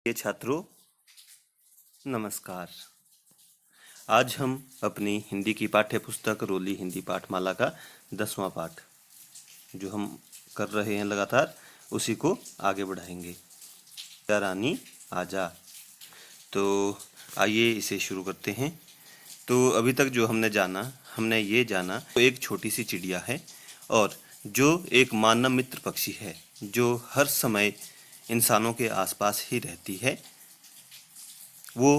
ये छात्रों नमस्कार। आज हम अपनी हिंदी की पाठ्य पुस्तक रोली हिंदी पाठमाला का 10वां पाठ जो हम कर रहे हैं लगातार उसी को आगे बढ़ाएंगे। या रानी आजा। तो आइए इसे शुरू करते हैं। तो अभी तक जो हमने ये जाना तो एक छोटी सी चिड़िया है और जो एक मानव मित्र पक्षी है जो हर समय इंसानों के आसपास ही रहती है। वो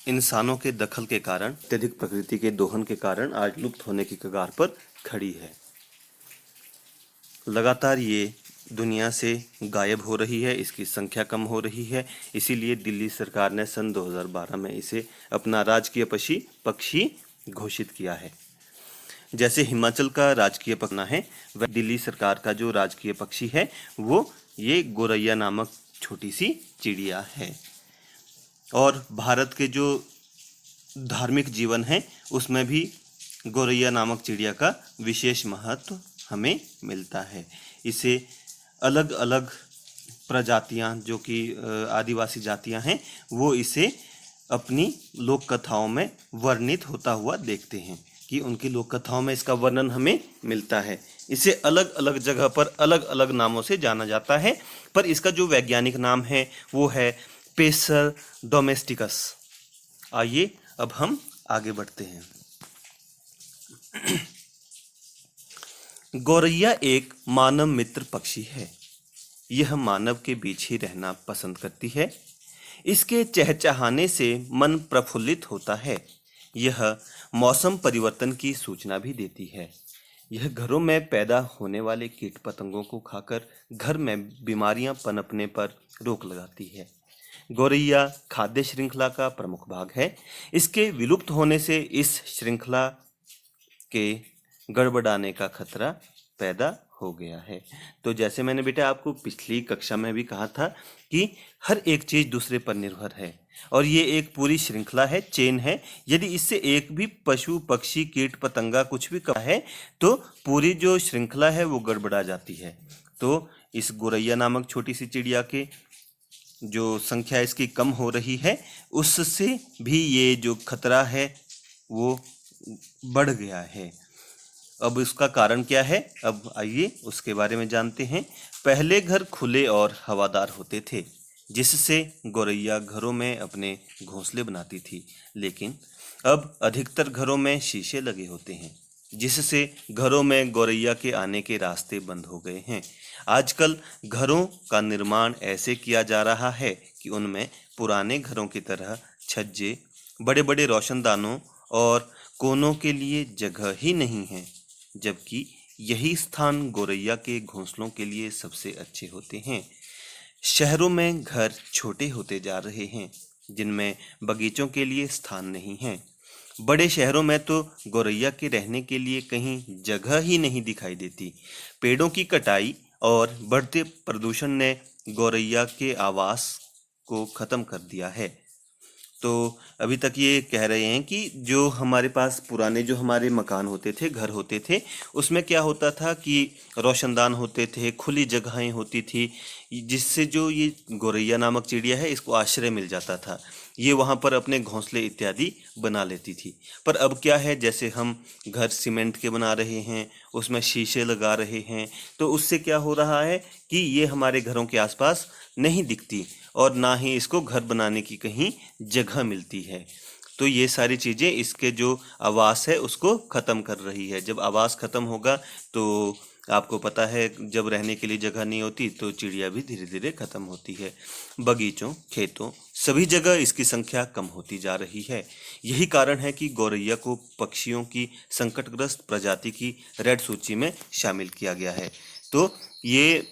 इंसानों के दखल के कारण, अत्यधिक प्रकृति के दोहन के कारण आज लुप्त होने की कगार पर खड़ी है। लगातार ये दुनिया से गायब हो रही है, इसकी संख्या कम हो रही है। इसीलिए दिल्ली सरकार ने सन 2012 में इसे अपना राजकीय पक्षी घोषित किया है। जैसे हिमाचल का राजकीय पक्षी है, वह दिल्ली सरकार का जो राजकीय पक्षी है वो ये गोरैया नामक छोटी सी चिड़िया है। और भारत के जो धार्मिक जीवन है उसमें भी गोरैया नामक चिड़िया का विशेष महत्व हमें मिलता है। इसे अलग अलग प्रजातियां जो कि आदिवासी जातियां हैं वो इसे अपनी लोक कथाओं में वर्णित होता हुआ देखते हैं कि उनकी लोक कथाओं में इसका वर्णन हमें मिलता है। इसे अलग अलग जगह पर अलग अलग नामों से जाना जाता है, पर इसका जो वैज्ञानिक नाम है वो है पेसर डोमेस्टिकस। आइए अब हम आगे बढ़ते हैं। गौरैया एक मानव मित्र पक्षी है। यह मानव के बीच ही रहना पसंद करती है। इसके चहचहाने से मन प्रफुल्लित होता है। यह मौसम परिवर्तन की सूचना भी देती है। यह घरों में पैदा होने वाले कीट पतंगों को खाकर घर में बीमारियां पनपने पर रोक लगाती है। गौरैया खाद्य श्रृंखला का प्रमुख भाग है। इसके विलुप्त होने से इस श्रृंखला के गड़बड़ाने का खतरा पैदा हो गया है। तो जैसे मैंने बेटा आपको पिछली कक्षा में भी कहा था कि हर एक चीज दूसरे पर निर्भर है और ये एक पूरी श्रृंखला है, चेन है। यदि इससे एक भी पशु पक्षी कीट पतंगा कुछ भी कहा है तो पूरी जो श्रृंखला है वो गड़बड़ा जाती है। तो इस गोरैया नामक छोटी सी चिड़िया के जो संख्या इसकी कम हो रही है उससे भी ये जो खतरा है वो बढ़ गया है। अब इसका कारण क्या है, अब आइए उसके बारे में जानते हैं। पहले घर खुले और हवादार होते थे जिससे गौरैया घरों में अपने घोंसले बनाती थी, लेकिन अब अधिकतर घरों में शीशे लगे होते हैं जिससे घरों में गौरैया के आने के रास्ते बंद हो गए हैं। आजकल घरों का निर्माण ऐसे किया जा रहा है कि उनमें पुराने घरों की तरह छज्जे, बड़े बड़े रोशनदानों और कोनों के लिए जगह ही नहीं है, जबकि यही स्थान गौरैया के घोंसलों के लिए सबसे अच्छे होते हैं। शहरों में घर छोटे होते जा रहे हैं जिनमें बगीचों के लिए स्थान नहीं है। बड़े शहरों में तो गौरैया के रहने के लिए कहीं जगह ही नहीं दिखाई देती। पेड़ों की कटाई और बढ़ते प्रदूषण ने गौरैया के आवास को खत्म कर दिया है। तो अभी तक ये कह रहे हैं कि जो हमारे पास पुराने जो हमारे मकान होते थे, घर होते थे, उसमें क्या होता था कि रोशनदान होते थे, खुली जगहें होती थी जिससे जो ये गौरैया नामक चिड़िया है इसको आश्रय मिल जाता था। ये वहाँ पर अपने घोंसले इत्यादि बना लेती थी। पर अब क्या है, जैसे हम घर सीमेंट के बना रहे हैं, उसमें शीशे लगा रहे हैं, तो उससे क्या हो रहा है कि ये हमारे घरों के आसपास नहीं दिखती और ना ही इसको घर बनाने की कहीं जगह मिलती है। तो ये सारी चीज़ें इसके जो आवास है उसको ख़त्म कर रही है। जब आवास ख़त्म होगा तो आपको पता है जब रहने के लिए जगह नहीं होती तो चिड़िया भी धीरे धीरे ख़त्म होती है। बगीचों, खेतों, सभी जगह इसकी संख्या कम होती जा रही है। यही कारण है कि गौरैया को पक्षियों की संकटग्रस्त प्रजाति की रेड सूची में शामिल किया गया है। तो ये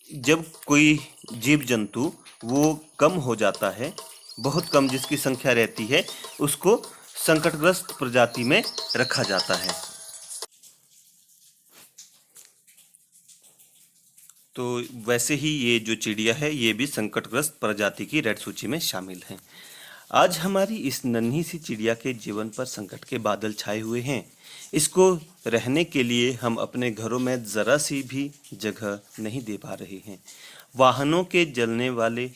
जब कोई जीव जंतु वो कम हो जाता है, बहुत कम जिसकी संख्या रहती है, उसको संकटग्रस्त प्रजाति में रखा जाता है। तो वैसे ही ये जो चिड़िया है ये भी संकटग्रस्त प्रजाति की रेड सूची में शामिल है। आज हमारी इस नन्ही सी चिड़िया के जीवन पर संकट के बादल छाए हुए हैं। इसको रहने के लिए हम अपने घरों में ज़रा सी भी जगह नहीं दे पा रहे हैं। वाहनों के जलने वाले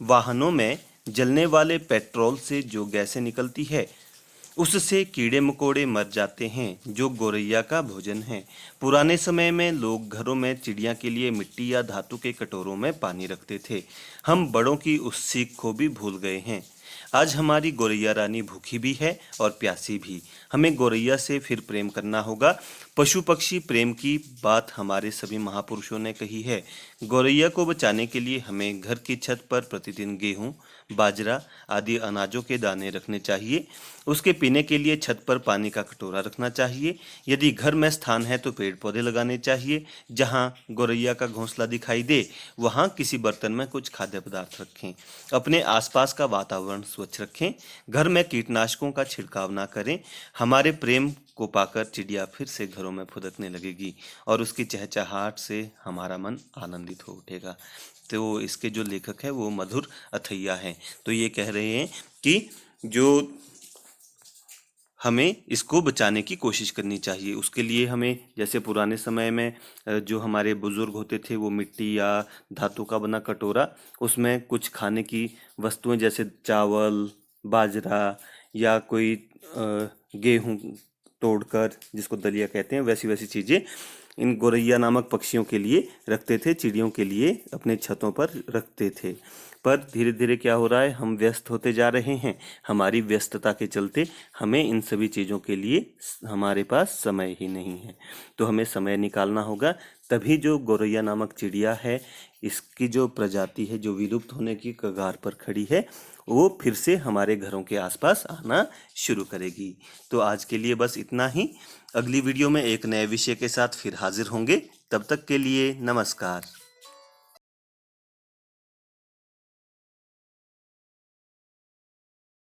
वाहनों में जलने वाले पेट्रोल से जो गैसें निकलती है उससे कीड़े मकोड़े मर जाते हैं जो गौरैया का भोजन है। पुराने समय में लोग घरों में चिड़िया के लिए मिट्टी या धातु के कटोरों में पानी रखते थे। हम बड़ों की उस सीख को भी भूल गए हैं। आज हमारी गौरैया रानी भूखी भी है और प्यासी भी। हमें गौरैया से फिर प्रेम करना होगा। पशु पक्षी प्रेम की बात हमारे सभी महापुरुषों ने कही है। गौरैया को बचाने के लिए हमें घर की छत पर प्रतिदिन गेहूं, बाजरा आदि अनाजों के दाने रखने चाहिए। उसके पीने के लिए छत पर पानी का कटोरा रखना चाहिए। यदि घर में स्थान है तो पेड़ पौधे लगाने चाहिए। जहाँ गौरैया का घोंसला दिखाई दे वहाँ किसी बर्तन में कुछ खाद्य पदार्थ रखें। अपने आसपास का वातावरण स्वच्छ रखें। घर में कीटनाशकों का छिड़काव ना करें। हमारे प्रेम को पाकर चिड़िया फिर से घरों में फुदकने लगेगी और उसकी चहचहाहट से हमारा मन आनंदित हो उठेगा। तो इसके जो लेखक है वो मधुर अथैया हैं। तो ये कह रहे हैं कि जो हमें इसको बचाने की कोशिश करनी चाहिए। उसके लिए हमें जैसे पुराने समय में जो हमारे बुजुर्ग होते थे वो मिट्टी या धातु का बना कटोरा, उसमें कुछ खाने की वस्तुएं जैसे चावल, बाजरा या कोई गेहूं तोड़कर, जिसको दलिया कहते हैं, वैसी वैसी चीज़ें इन गौरैया नामक पक्षियों के लिए रखते थे, चिड़ियों के लिए अपने छतों पर रखते थे। पर धीरे धीरे क्या हो रहा है, हम व्यस्त होते जा रहे हैं। हमारी व्यस्तता के चलते हमें इन सभी चीज़ों के लिए हमारे पास समय ही नहीं है। तो हमें समय निकालना होगा, तभी जो गौरैया नामक चिड़िया है, इसकी जो प्रजाति है जो विलुप्त होने की कगार पर खड़ी है, वो फिर से हमारे घरों के आसपास आना शुरू करेगी। तो आज के लिए बस इतना ही। अगली वीडियो में एक नए विषय के साथ फिर हाजिर होंगे। तब तक के लिए नमस्कार।